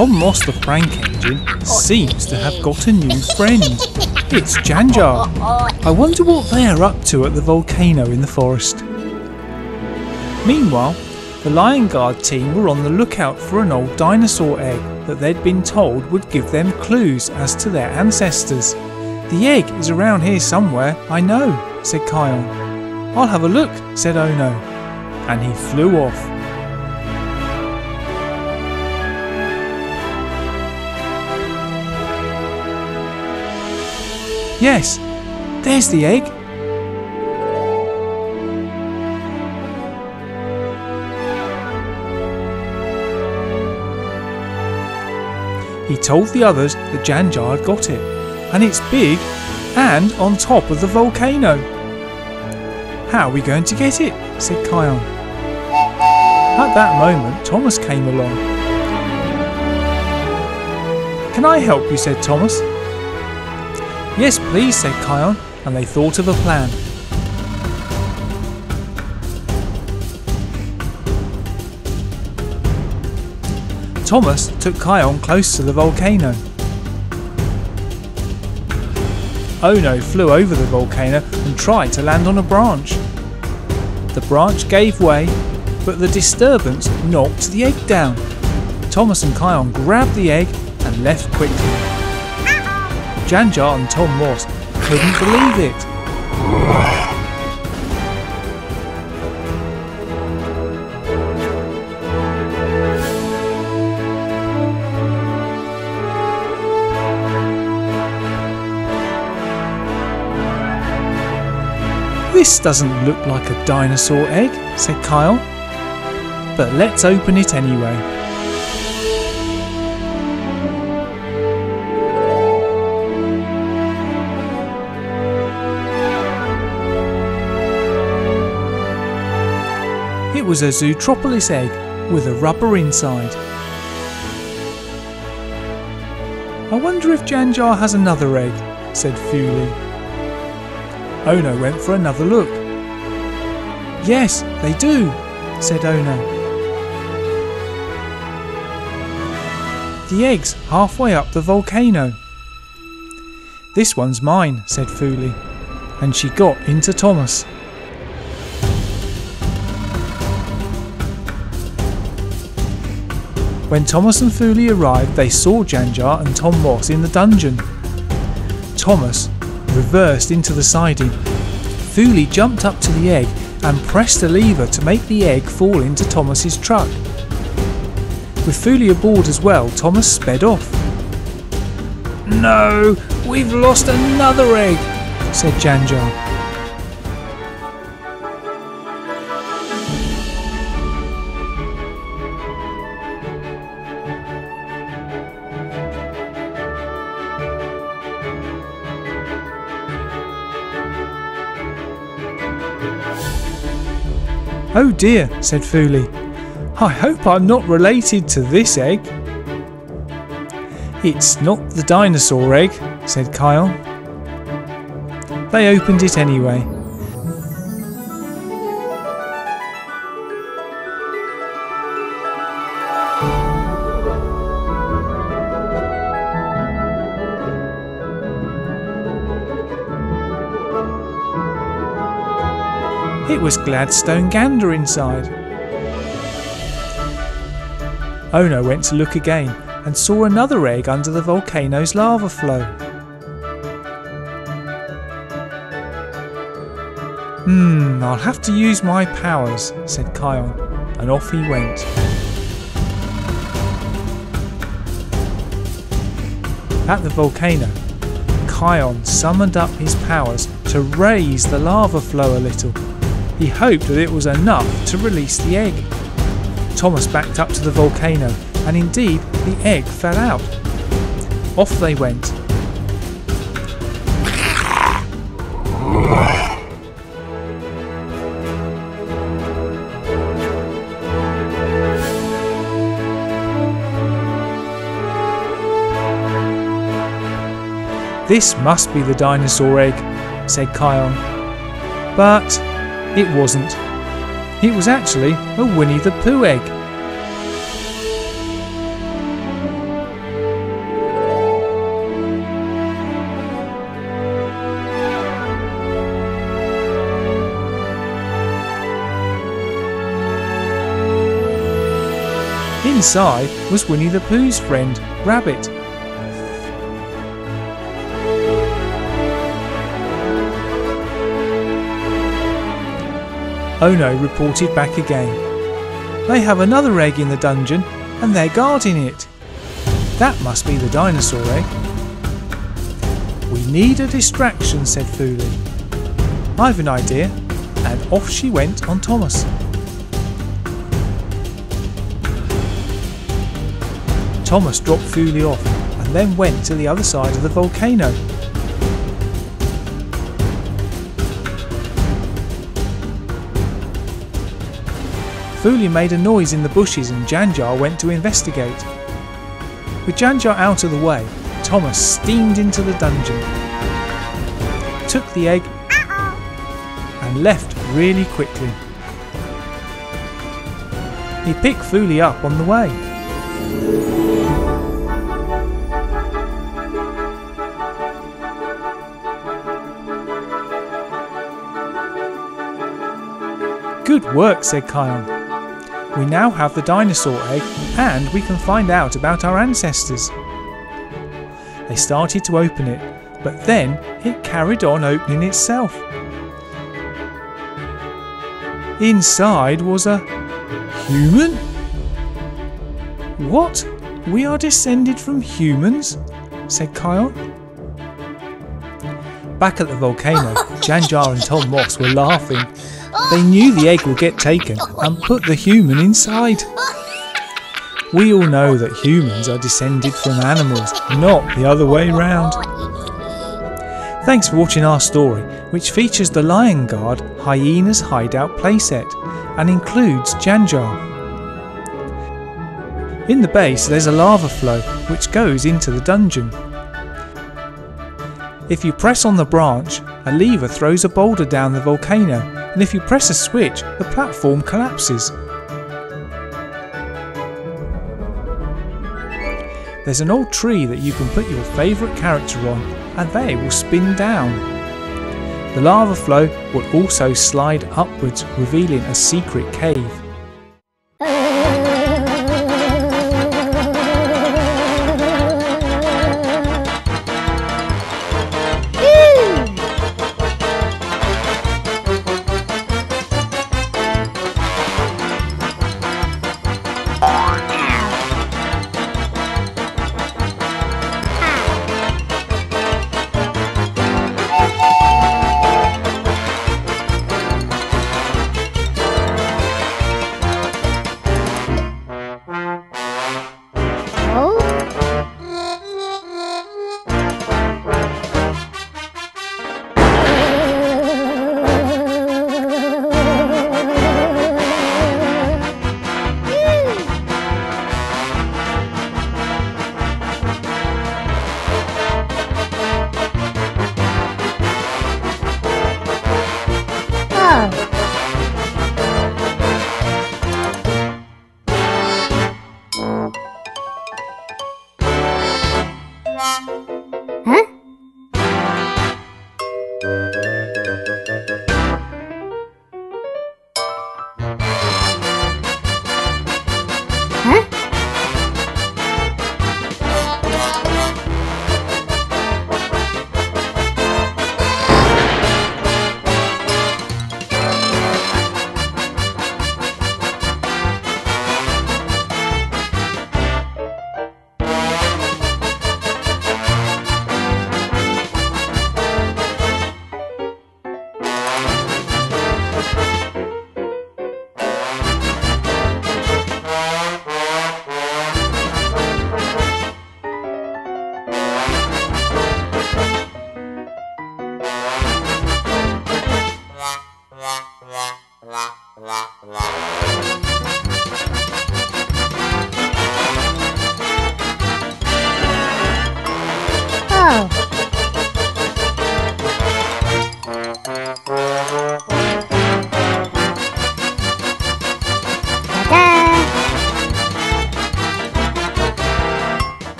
Tom Moss the Frank Engine seems to have got a new friend. It's Janjar. I wonder what they are up to at the volcano in the forest. Meanwhile, the Lion Guard team were on the lookout for an old dinosaur egg that they'd been told would give them clues as to their ancestors. The egg is around here somewhere, I know, said Kion. I'll have a look, said Ono, and he flew off. Yes, there's the egg. He told the others that Janjar had got it, and it's big and on top of the volcano. How are we going to get it? Said Kion. At that moment, Thomas came along. Can I help you? Said Thomas. Yes, please, said Kion, and they thought of a plan. Thomas took Kion close to the volcano. Ono flew over the volcano and tried to land on a branch. The branch gave way, but the disturbance knocked the egg down. Thomas and Kion grabbed the egg and left quickly. Janjar and Tom Moss couldn't believe it. This doesn't look like a dinosaur egg, said Kion, but let's open it anyway. It was a Zootropolis egg with a rubber inside. I wonder if Janjar has another egg, said Fuli. Ono went for another look. Yes, they do, said Ono. The egg's halfway up the volcano. This one's mine, said Fuli, and she got into Thomas. When Thomas and Fuli arrived, they saw Janjar and Tom Moss in the dungeon. Thomas reversed into the siding. Fuli jumped up to the egg and pressed a lever to make the egg fall into Thomas's truck. With Fuli aboard as well, Thomas sped off. No, we've lost another egg, said Janjar. Oh dear, said Fuli. I hope I'm not related to this egg. It's not the dinosaur egg, said Kion. They opened it anyway. It was Gladstone Gander inside. Ono went to look again and saw another egg under the volcano's lava flow. I'll have to use my powers, said Kion, and off he went. At the volcano, Kion summoned up his powers to raise the lava flow a little. He hoped that it was enough to release the egg. Thomas backed up to the volcano, and indeed the egg fell out. Off they went. This must be the dinosaur egg, said Kion. But it wasn't. It was actually a Winnie the Pooh egg. Inside was Winnie the Pooh's friend, Rabbit. Ono reported back again. They have another egg in the dungeon and they're guarding it. That must be the dinosaur egg. We need a distraction, said Fuli. I've an idea, and off she went on Thomas. Thomas dropped Fuli off and then went to the other side of the volcano. Fuli made a noise in the bushes and Janjar went to investigate. With Janjar out of the way, Thomas steamed into the dungeon, took the egg and left really quickly. He picked Fuli up on the way. Good work, said Kion. We now have the dinosaur egg and we can find out about our ancestors. They started to open it, but then it carried on opening itself. Inside was a human? What? We are descended from humans? Said Kion. Back at the volcano, Janjar and Tom Moss were laughing. They knew the egg would get taken and put the human inside. We all know that humans are descended from animals, not the other way round. Thanks for watching our story, which features the Lion Guard Hyena's Hideout playset and includes Janjar. In the base there's a lava flow which goes into the dungeon. If you press on the branch, a lever throws a boulder down the volcano, and if you press a switch, the platform collapses. There's an old tree that you can put your favourite character on and they will spin down. The lava flow will also slide upwards, revealing a secret cave.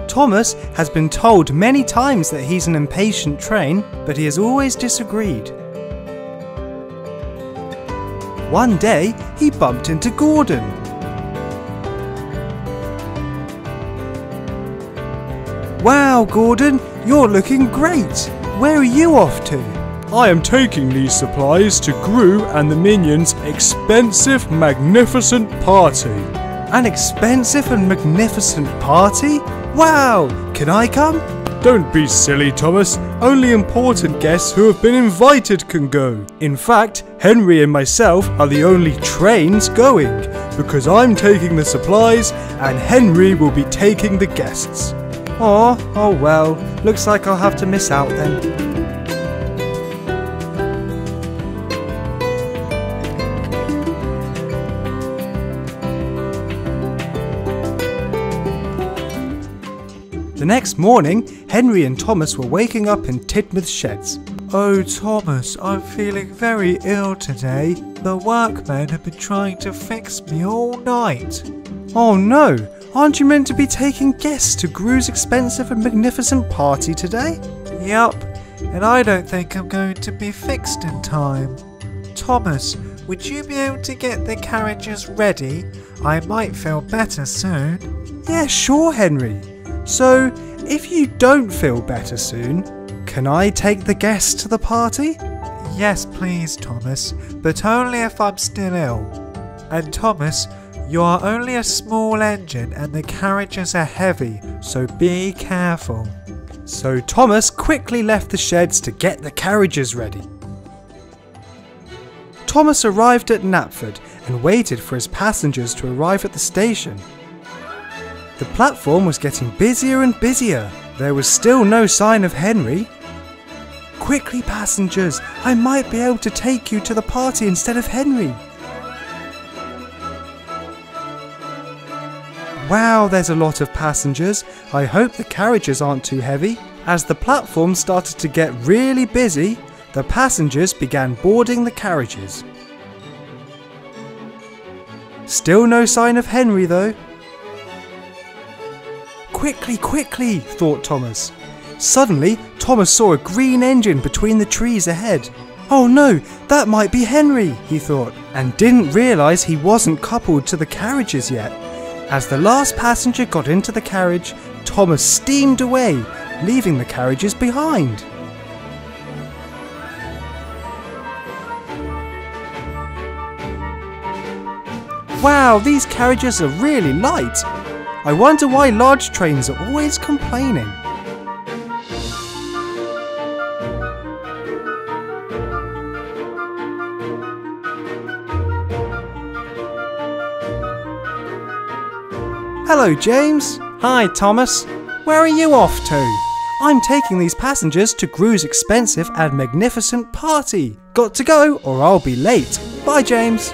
Thomas has been told many times that he's an impatient train, but he has always disagreed. One day, he bumped into Gordon. Wow, Gordon, you're looking great. Where are you off to? I am taking these supplies to Gru and the minions' expensive, magnificent party. An expensive and magnificent party? Wow! Can I come? Don't be silly, Thomas. Only important guests who have been invited can go. In fact, Henry and myself are the only trains going, because I'm taking the supplies and Henry will be taking the guests. Oh well, looks like I'll have to miss out then. The next morning, Henry and Thomas were waking up in Tidmouth's sheds. Oh, Thomas, I'm feeling very ill today. The workmen have been trying to fix me all night. Oh no, aren't you meant to be taking guests to Gru's expensive and magnificent party today? Yup, and I don't think I'm going to be fixed in time. Thomas, would you be able to get the carriages ready? I might feel better soon. Yeah, sure, Henry. So, if you don't feel better soon, can I take the guests to the party? Yes, please, Thomas, but only if I'm still ill. And Thomas, you are only a small engine and the carriages are heavy, so be careful. So Thomas quickly left the sheds to get the carriages ready. Thomas arrived at Knapford and waited for his passengers to arrive at the station. The platform was getting busier and busier. There was still no sign of Henry. Quickly, passengers, I might be able to take you to the party instead of Henry. Wow, there's a lot of passengers. I hope the carriages aren't too heavy. As the platform started to get really busy, the passengers began boarding the carriages. Still no sign of Henry though. Quickly, quickly, thought Thomas. Suddenly, Thomas saw a green engine between the trees ahead. Oh no, that might be Henry, he thought, and didn't realise he wasn't coupled to the carriages yet. As the last passenger got into the carriage, Thomas steamed away, leaving the carriages behind. Wow, these carriages are really light. I wonder why large trains are always complaining. Hello, James. Hi, Thomas. Where are you off to? I'm taking these passengers to Gru's expensive and magnificent party. Got to go or I'll be late. Bye, James.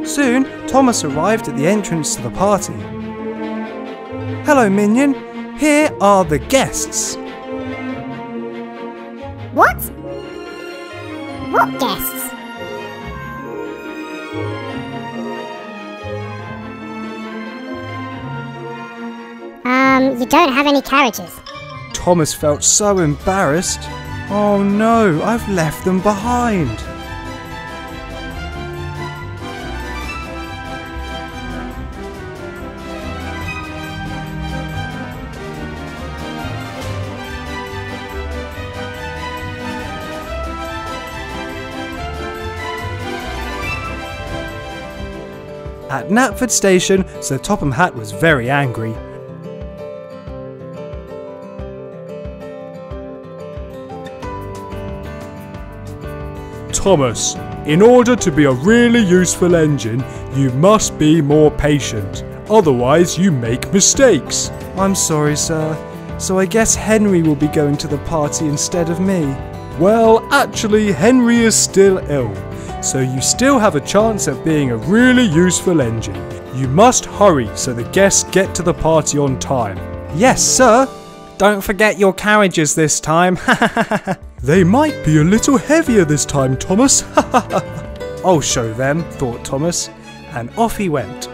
Soon, Thomas arrived at the entrance to the party. Hello, Minion. Here are the guests. What? What guests? You don't have any carriages. Thomas felt so embarrassed. Oh no, I've left them behind. At Knapford Station, Sir Topham Hatt was very angry. Thomas, in order to be a really useful engine, you must be more patient. Otherwise, you make mistakes. I'm sorry, sir. So I guess Henry will be going to the party instead of me. Well, actually, Henry is still ill, so you still have a chance at being a really useful engine. You must hurry so the guests get to the party on time. Yes, sir. Don't forget your carriages this time. They might be a little heavier this time, Thomas. I'll show them, thought Thomas, and off he went.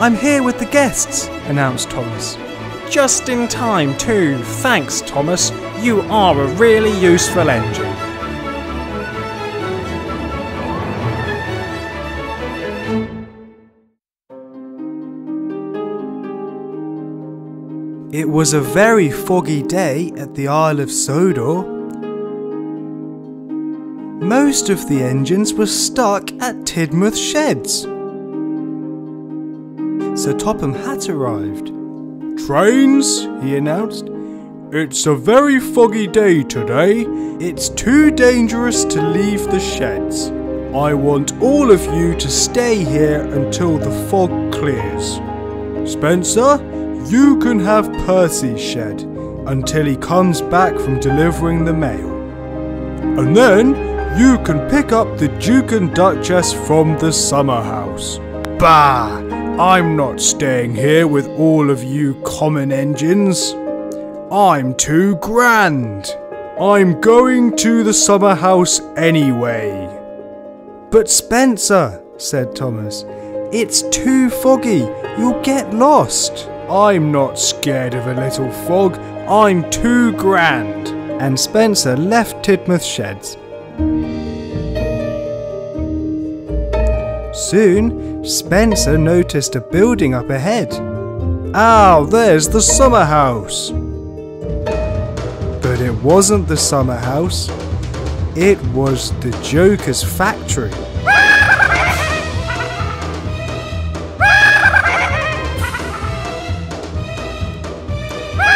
I'm here with the guests, announced Thomas. Just in time too, thanks Thomas. You are a really useful engine. It was a very foggy day at the Isle of Sodor. Most of the engines were stuck at Tidmouth Sheds. Sir Topham Hatt arrived. Trains, he announced. It's a very foggy day today. It's too dangerous to leave the sheds. I want all of you to stay here until the fog clears. Spencer, you can have Percy's shed until he comes back from delivering the mail. And then you can pick up the Duke and Duchess from the summer house. Bah! I'm not staying here with all of you common engines. I'm too grand. I'm going to the summer house anyway. But Spencer, said Thomas, it's too foggy. You'll get lost. I'm not scared of a little fog. I'm too grand. And Spencer left Tidmouth Sheds. Soon, Spencer noticed a building up ahead. Ah, there's the summer house. But it wasn't the summer house. It was the Joker's factory.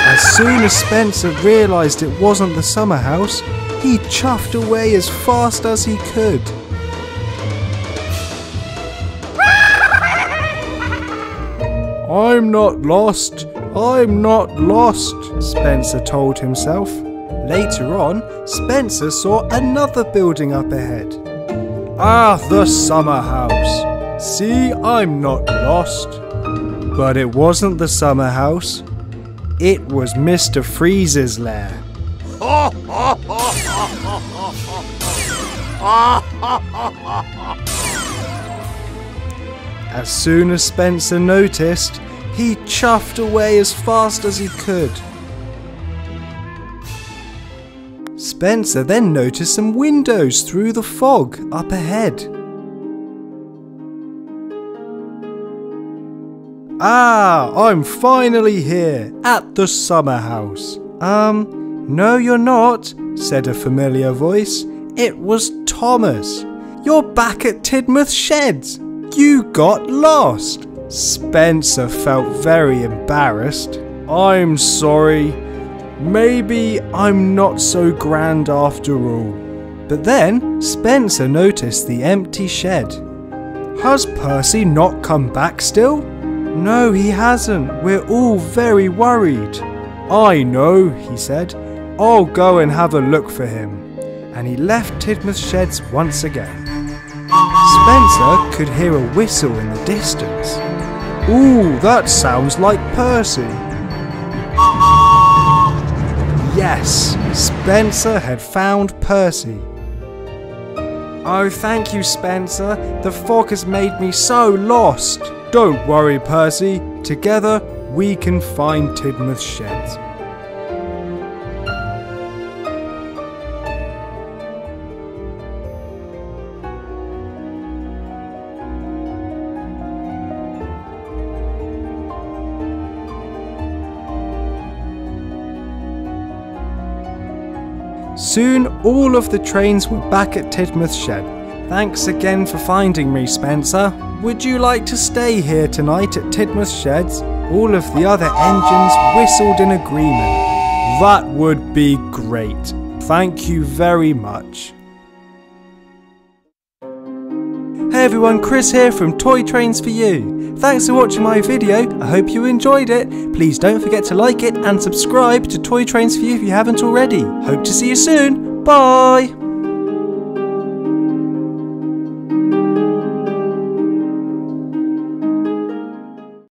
As soon as Spencer realised it wasn't the summer house, he chuffed away as fast as he could. I'm not lost. I'm not lost, Spencer told himself. Later on, Spencer saw another building up ahead. Ah, the summer house. See, I'm not lost. But it wasn't the summer house. It was Mr. Freeze's lair. As soon as Spencer noticed, he chuffed away as fast as he could. Spencer then noticed some windows through the fog up ahead. Ah, I'm finally here at the summer house. No you're not, said a familiar voice. It was Thomas. You're back at Tidmouth Sheds. You got lost. Spencer felt very embarrassed. I'm sorry. Maybe I'm not so grand after all. But then Spencer noticed the empty shed. Has Percy not come back still? No, he hasn't. We're all very worried. I know, he said. I'll go and have a look for him. And he left Tidmouth Sheds once again. Spencer could hear a whistle in the distance. Ooh, that sounds like Percy. Yes, Spencer had found Percy. Oh, thank you, Spencer. The fog has made me so lost. Don't worry, Percy. Together, we can find Tidmouth Sheds. Soon all of the trains were back at Tidmouth's shed. Thanks again for finding me, Spencer. Would you like to stay here tonight at Tidmouth's sheds? All of the other engines whistled in agreement. That would be great. Thank you very much. Hey everyone, Chris here from Toy Trains For You. Thanks for watching my video, I hope you enjoyed it. Please don't forget to like it and subscribe to Toy Trains For You if you haven't already. Hope to see you soon, bye!